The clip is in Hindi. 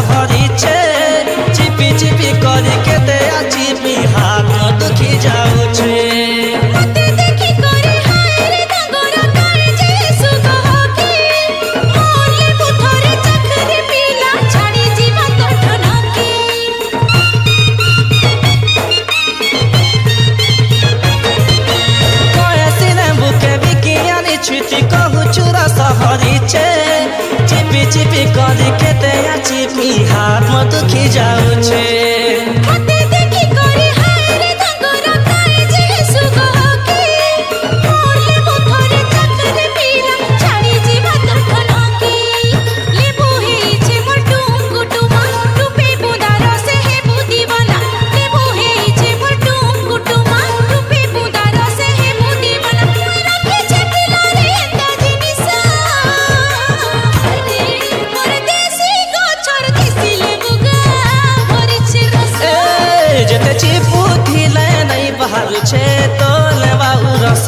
सहरी छे चिपी चिपी करी के ते चिपी हाथ दुखी जाऊ छे सहरी छे चिपी चिपी करी के ते चिपी हाथ में दुखी जाऊ छे जेते चिपू थिले नहीं बहार छे तो लेवा रस